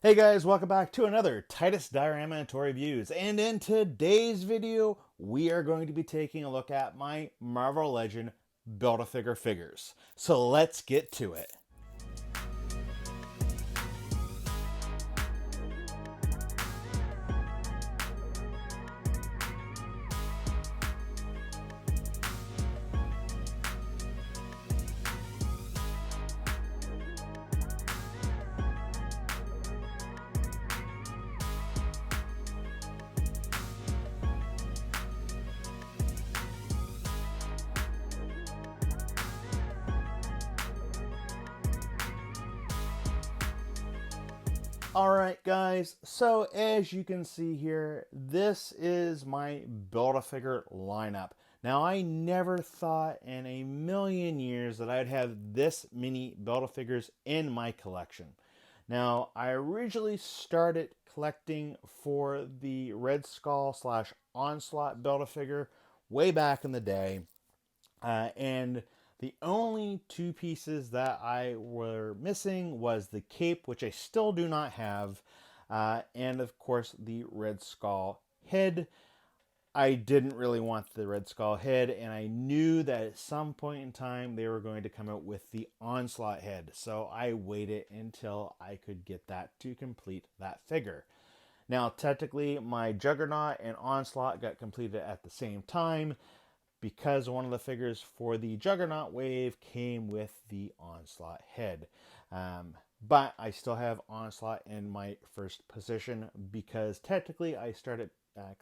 Hey guys, welcome back to another Titus Diorama and ToyReviews. And in today's video, we are going to be taking a look at my Marvel Legend Build-A-Figure figures. So let's get to it. Alright guys, so as you can see here, this is my Build-A-Figure lineup. Now I never thought in a million years that I'd have this many Build-A-Figures in my collection. Now I originally started collecting for the Red Skull slash Onslaught Build-A-Figure way back in the day. And the only two pieces that I were missing was the cape, which I still do not have, and of course the Red Skull head. I didn't really want the Red Skull head, and I knew that at some point in time they were going to come out with the Onslaught head. So I waited until I could get that to complete that figure. Now, technically, my Juggernaut and Onslaught got completed at the same time, because one of the figures for the Juggernaut wave came with the Onslaught head. But I still have Onslaught in my first position because technically I started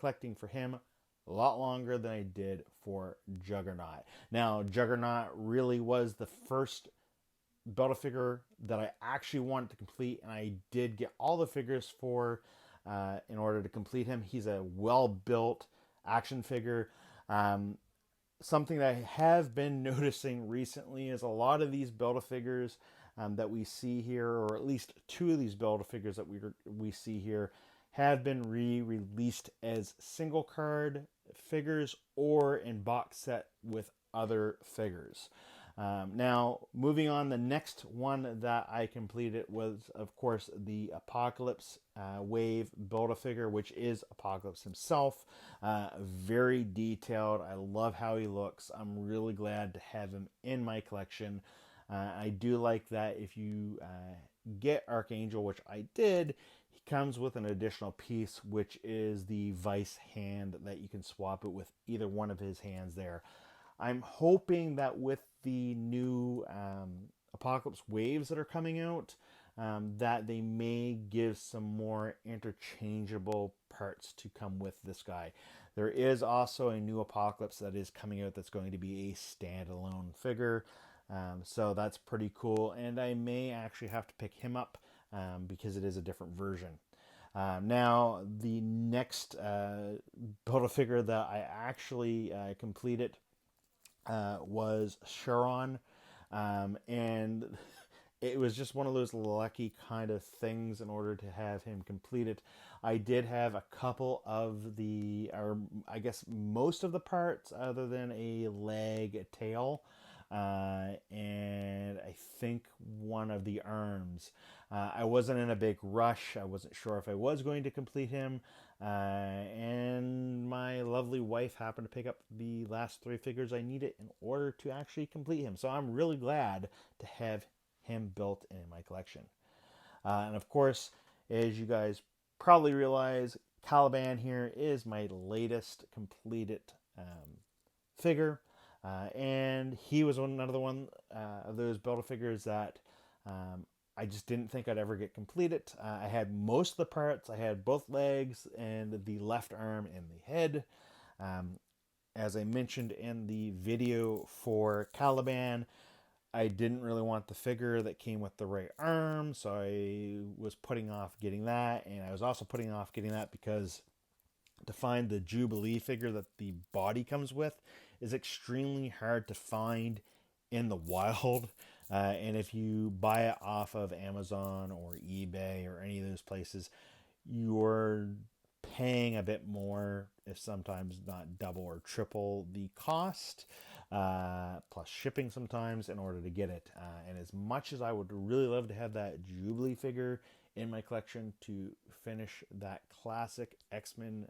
collecting for him a lot longer than I did for Juggernaut. Now, Juggernaut really was the first Build-A-Figure that I actually wanted to complete, and I did get all the figures for in order to complete him. He's a well-built action figure. Something that I have been noticing recently is a lot of these Build-A-Figures that we see here, or at least two of these Build-A-Figures that we see here, have been re-released as single card figures or in box set with other figures. Now, moving on, the next one that I completed was, of course, the Apocalypse Wave Build-A-Figure, which is Apocalypse himself. Very detailed. I love how he looks. I'm really glad to have him in my collection. I do like that if you get Archangel, which I did, he comes with an additional piece, which is the vice hand that you can swap it with either one of his hands there. I'm hoping that with the new Apocalypse waves that are coming out, that they may give some more interchangeable parts to come with this guy. There is also a new Apocalypse that is coming out that's going to be a standalone figure. So that's pretty cool. And I may actually have to pick him up because it is a different version. Now, the next Build-A-Figure that I actually completed was Sharon. And it was just one of those lucky kind of things in order to have him completed. I did have a couple of the, or I guess most of the parts, other than a leg, a tail, and I think one of the arms. I wasn't in a big rush. I wasn't sure if I was going to complete him. And my lovely wife happened to pick up the last three figures I needed in order to actually complete him. So I'm really glad to have him built in my collection. And of course, as you guys probably realize, Caliban here is my latest completed figure. And he was another one of those Build-A-Figures that I just didn't think I'd ever get completed. I had most of the parts. I had both legs and the left arm and the head. As I mentioned in the video for Caliban, I didn't really want the figure that came with the right arm, so I was putting off getting that. And I was also putting off getting that because to find the Jubilee figure that the body comes with is extremely hard to find in the wild. And if you buy it off of Amazon or eBay or any of those places, you're paying a bit more, if sometimes not double or triple the cost, plus shipping sometimes in order to get it. And as much as I would really love to have that Jubilee figure in my collection to finish that classic X-Men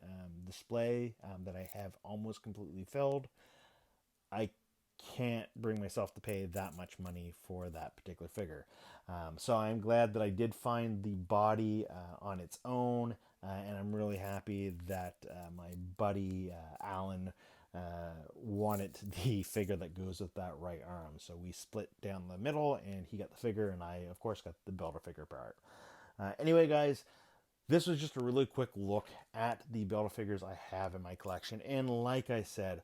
display that I have almost completely filled. I can't bring myself to pay that much money for that particular figure. So I'm glad that I did find the body on its own, and I'm really happy that my buddy Alan wanted the figure that goes with that right arm. So we split down the middle, and he got the figure, and I, of course, got the Build-A-Figure part. Anyway, guys, this was just a really quick look at the Build-A-Figures I have in my collection. And like I said,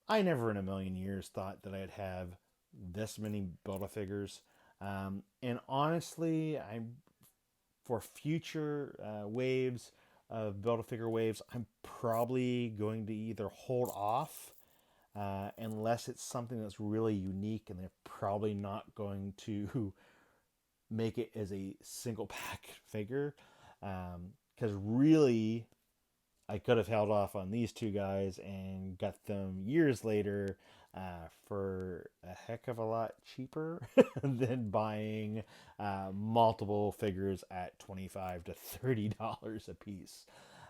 I never in a million years thought that I'd have this many Build-A-Figures. And honestly, for future waves of Build-A-Figure waves, I'm probably going to either hold off unless it's something that's really unique, and they're probably not going to make it as a single pack figure. Because really, I could have held off on these two guys and got them years later for a heck of a lot cheaper than buying multiple figures at $25 to $30 a piece.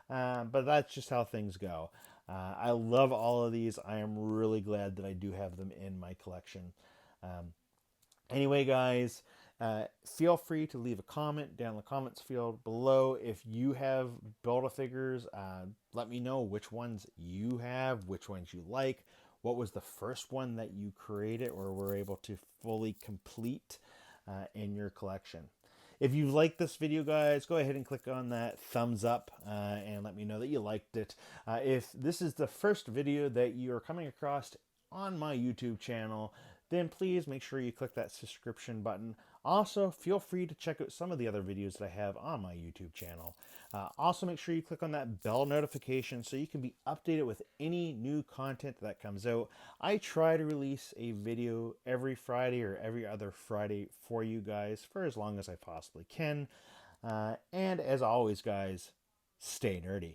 But that's just how things go. I love all of these. I am really glad that I do have them in my collection. Anyway, guys, feel free to leave a comment down in the comments field below. If you have Build-A-Figures, let me know which ones you have, which ones you like. What was the first one that you created or were able to fully complete in your collection? If you liked this video, guys, go ahead and click on that thumbs up and let me know that you liked it. If this is the first video that you are coming across on my YouTube channel, then please make sure you click that subscription button. Also, feel free to check out some of the other videos that I have on my YouTube channel. Also, make sure you click on that bell notification so you can be updated with any new content that comes out. I try to release a video every Friday or every other Friday for you guys for as long as I possibly can. And as always, guys, stay nerdy.